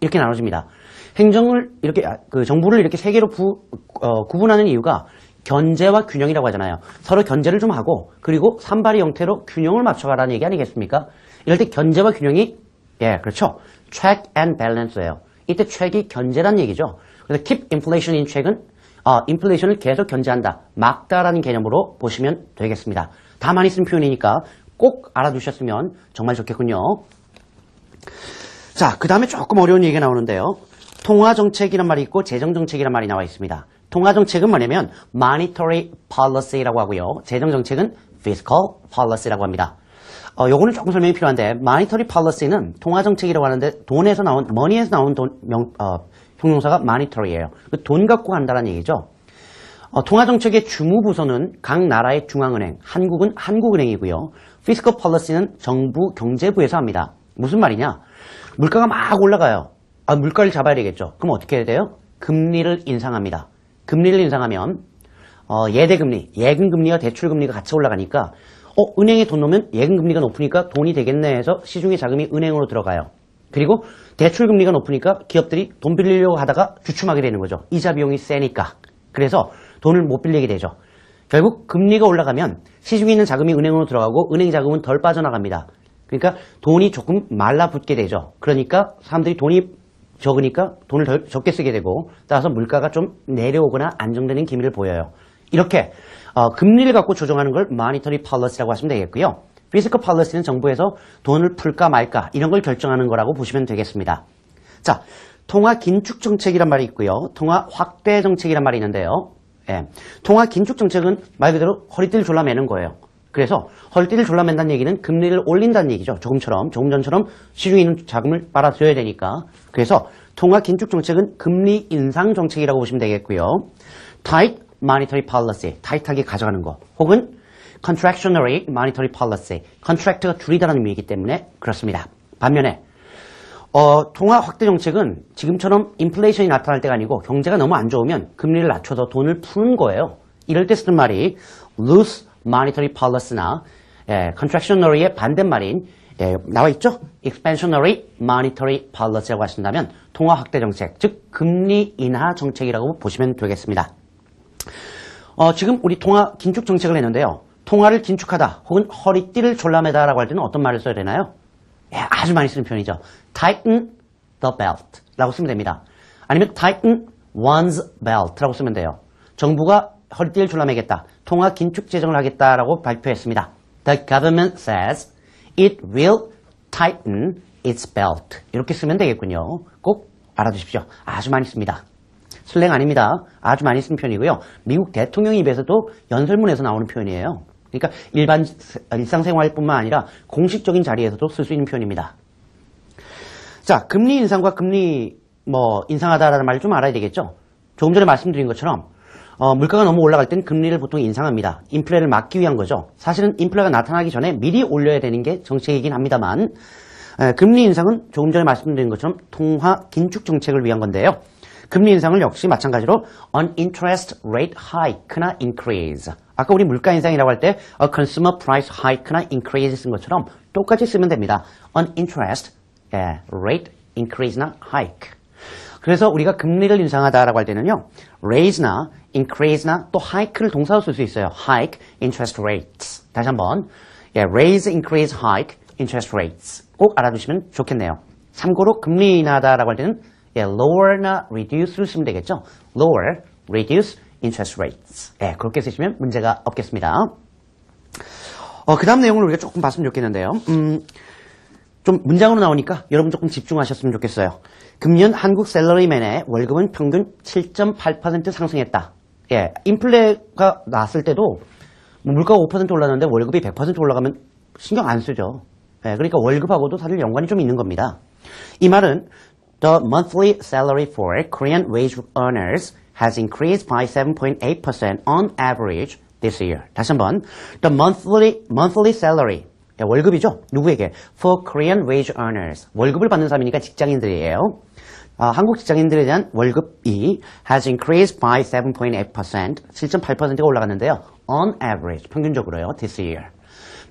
이렇게 나눠집니다. 행정을 이렇게 정부를 이렇게 세 개로 구분하는 이유가 견제와 균형이라고 하잖아요. 서로 견제를 좀 하고 그리고 산발의 형태로 균형을 맞춰가라는 얘기 아니겠습니까? 이럴 때 견제와 균형이 그렇죠. check and balance예요. 이때 check이 견제란 얘기죠. 그래서 keep inflation in check은 인플레이션을 계속 견제한다, 막다라는 개념으로 보시면 되겠습니다. 다 많이 쓴 표현이니까 꼭 알아두셨으면 정말 좋겠군요. 자, 그 다음에 조금 어려운 얘기가 나오는데요. 통화정책이란 말이 있고 재정정책이란 말이 나와 있습니다. 통화정책은 뭐냐면 monetary policy라고 하고요. 재정정책은 fiscal policy라고 합니다. 요거는 조금 설명이 필요한데 monetary policy는 통화정책이라고 하는데 돈에서 나온, money에서 나온 형용사가 monetary예요. 돈 갖고 간다는 얘기죠. 통화정책의 주무부서는 각 나라의 중앙은행, 한국은 한국은행이고요. fiscal policy는 정부 경제부에서 합니다. 무슨 말이냐? 물가가 막 올라가요. 물가를 잡아야 되겠죠. 그럼 어떻게 해야 돼요? 금리를 인상합니다. 금리를 인상하면 예대금리, 예금금리와 대출금리가 같이 올라가니까 은행에 돈 넣으면 예금금리가 높으니까 돈이 되겠네 해서 시중의 자금이 은행으로 들어가요. 그리고 대출금리가 높으니까 기업들이 돈 빌리려고 하다가 주춤하게 되는 거죠. 이자 비용이 세니까. 그래서 돈을 못 빌리게 되죠. 결국 금리가 올라가면 시중에 있는 자금이 은행으로 들어가고 은행 자금은 덜 빠져나갑니다. 그러니까 돈이 조금 말라붙게 되죠. 그러니까 사람들이 돈이 적으니까 돈을 덜 적게 쓰게 되고 따라서 물가가 좀 내려오거나 안정되는 기미를 보여요. 이렇게 금리를 갖고 조정하는 걸 monetary policy라고 하시면 되겠고요. fiscal policy는 정부에서 돈을 풀까 말까 이런 걸 결정하는 거라고 보시면 되겠습니다. 자, 통화 긴축 정책이란 말이 있고요. 통화 확대 정책이란 말이 있는데요. 통화 긴축 정책은 말 그대로 허리띠를 졸라매는 거예요. 그래서 허리띠를 졸라맨다는 얘기는 금리를 올린다는 얘기죠. 조금 전처럼 시중에 있는 자금을 빨아들여야 되니까. 그래서 통화 긴축 정책은 금리 인상 정책이라고 보시면 되겠고요. tight monetary policy, 타이트하게 가져가는 거. 혹은 contractionary monetary policy, contract가 줄이다라는 의미이기 때문에 그렇습니다. 반면에 통화 확대 정책은 지금처럼 인플레이션이 나타날 때가 아니고 경제가 너무 안 좋으면 금리를 낮춰서 돈을 푸는 거예요. 이럴 때 쓰는 말이 loose monetary policy나 contractionary의 반대말인 나와 있죠? expansionary monetary policy라고 하신다면 통화 확대 정책, 즉 금리 인하 정책이라고 보시면 되겠습니다. 지금 우리 통화 긴축 정책을 했는데요. 통화를 긴축하다 혹은 허리띠를 졸라매다라고 할 때는 어떤 말을 써야 되나요? 아주 많이 쓰는 표현이죠. tighten the belt 라고 쓰면 됩니다. 아니면 tighten one's belt 라고 쓰면 돼요. 정부가 허리띠를 졸라매겠다, 통화 긴축 재정을 하겠다라고 발표했습니다. The government says it will tighten its belt. 이렇게 쓰면 되겠군요. 꼭 알아두십시오. 아주 많이 씁니다. 슬랭 아닙니다. 아주 많이 쓴 표현이고요. 미국 대통령 입에서도 연설문에서 나오는 표현이에요. 그러니까 일상생활뿐만 아니라 공식적인 자리에서도 쓸 수 있는 표현입니다. 자, 금리 인상과 금리 인상하다라는 말을 좀 알아야 되겠죠. 조금 전에 말씀드린 것처럼 물가가 너무 올라갈 땐 금리를 보통 인상합니다. 인플레를 막기 위한 거죠. 사실은 인플레가 나타나기 전에 미리 올려야 되는 게 정책이긴 합니다만 금리 인상은 조금 전에 말씀드린 것처럼 통화 긴축 정책을 위한 건데요. 금리 인상을 역시 마찬가지로 an interest rate hike나 increase. 아까 우리 물가 인상이라고 할 때 a consumer price hike나 increase 쓴 것처럼 똑같이 쓰면 됩니다. an interest rate increase나 hike. 그래서 우리가 금리를 인상하다라고 할 때는요. raise나 increase나 또 hike를 동사로 쓸 수 있어요. hike interest rates. 다시 한번 raise, increase, hike interest rates. 꼭 알아두시면 좋겠네요. 참고로 금리 인하다라고 할 때는 lower나 reduce를 쓰면 되겠죠. lower, reduce, interest rates. 그렇게 쓰시면 문제가 없겠습니다. 그 다음 내용을 우리가 조금 봤으면 좋겠는데요. 좀 문장으로 나오니까 여러분 조금 집중하셨으면 좋겠어요. 금년 한국 셀러리맨의 월급은 평균 7.8% 상승했다. 인플레가 났을 때도 물가가 5% 올랐는데 월급이 100% 올라가면 신경 안 쓰죠. 그러니까 월급하고도 사실 연관이 좀 있는 겁니다. 이 말은 The monthly salary for Korean wage earners has increased by 7.8% on average this year. 다시 한번, the monthly salary, 월급이죠. 누구에게? For Korean wage earners. 월급을 받는 사람이니까 직장인들이에요. 한국 직장인들에 대한 월급이 has increased by 7.8%, 7.8%가 올라갔는데요. On average, 평균적으로요. This year.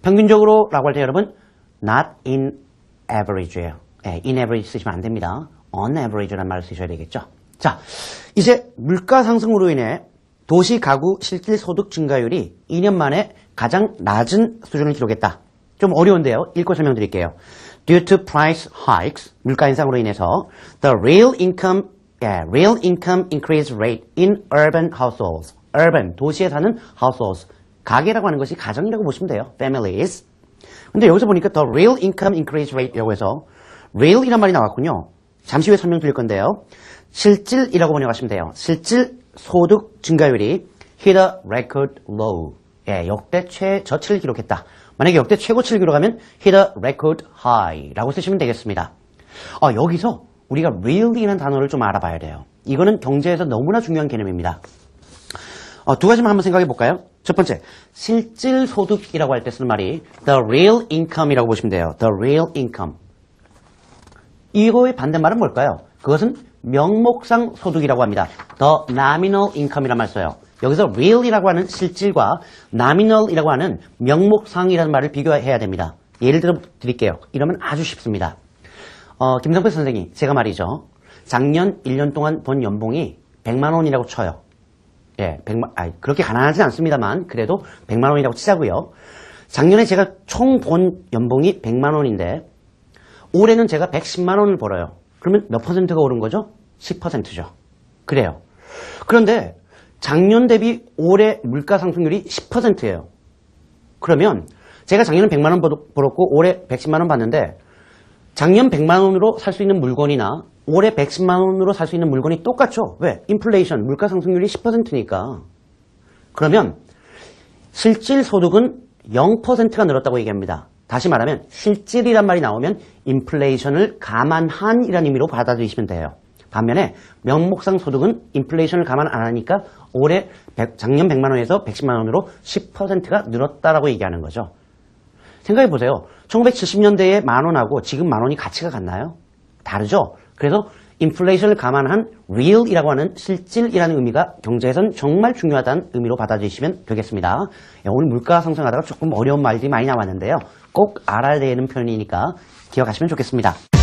평균적으로라고 할 때 여러분, not in average예요. in average 쓰시면 안 됩니다. on average라는 말을 쓰셔야 되겠죠. 자, 이제 물가 상승으로 인해 도시 가구 실질 소득 증가율이 2년 만에 가장 낮은 수준을 기록했다. 좀 어려운데요. 읽고 설명드릴게요. Due to price hikes, 물가 인상으로 인해서 the real income increase rate in urban households. urban, 도시에 사는 households. 가게라고 하는 것이 가정이라고 보시면 돼요. families. 근데 여기서 보니까 the real income increase rate라고 해서 real이란 말이 나왔군요. 잠시 후에 설명드릴 건데요. 실질이라고 번역하시면 돼요. 실질 소득 증가율이 hit a record low. 예, 역대 최저치를 기록했다. 만약에 역대 최고치를 기록하면 hit a record high라고 쓰시면 되겠습니다. 여기서 우리가 really라는 단어를 좀 알아봐야 돼요. 이거는 경제에서 너무나 중요한 개념입니다. 두 가지만 한번 생각해 볼까요? 첫 번째, 실질 소득이라고 할 때 쓰는 말이 the real income이라고 보시면 돼요. the real income. 이거의 반대말은 뭘까요? 그것은 명목상 소득이라고 합니다. the nominal income이란 말 써요. 여기서 real이라고 하는 실질과 nominal이라고 하는 명목상이라는 말을 비교해야 됩니다. 예를 들어 드릴게요. 이러면 아주 쉽습니다. 김성태 선생님, 제가 말이죠. 작년 1년 동안 번 연봉이 100만 원이라고 쳐요. 예, 그렇게 가난하진 않습니다만 그래도 100만 원이라고 치자고요. 작년에 제가 총 본 연봉이 100만 원인데 올해는 제가 110만 원을 벌어요. 그러면 몇 퍼센트가 오른 거죠? 10%죠. 그래요. 그런데 작년 대비 올해 물가 상승률이 10%예요. 그러면 제가 작년에 100만 원 벌었고 올해 110만 원 받는데 작년 100만 원으로 살 수 있는 물건이나 올해 110만 원으로 살 수 있는 물건이 똑같죠? 왜? 인플레이션, 물가 상승률이 10%니까. 그러면 실질 소득은 0%가 늘었다고 얘기합니다. 다시 말하면 실질이란 말이 나오면 인플레이션을 감안한 이라는 의미로 받아들이시면 돼요. 반면에 명목상 소득은 인플레이션을 감안 안 하니까 올해 작년 100만 원에서 110만 원으로 10%가 늘었다라고 얘기하는 거죠. 생각해 보세요. 1970년대에 만 원하고 지금 만 원이 가치가 같나요? 다르죠? 그래서 인플레이션을 감안한 real이라고 하는 실질이라는 의미가 경제에선 정말 중요하다는 의미로 받아들이시면 되겠습니다. 오늘 물가 상승하다가 조금 어려운 말들이 많이 나왔는데요. 꼭 알아야 되는 표현이니까 기억하시면 좋겠습니다.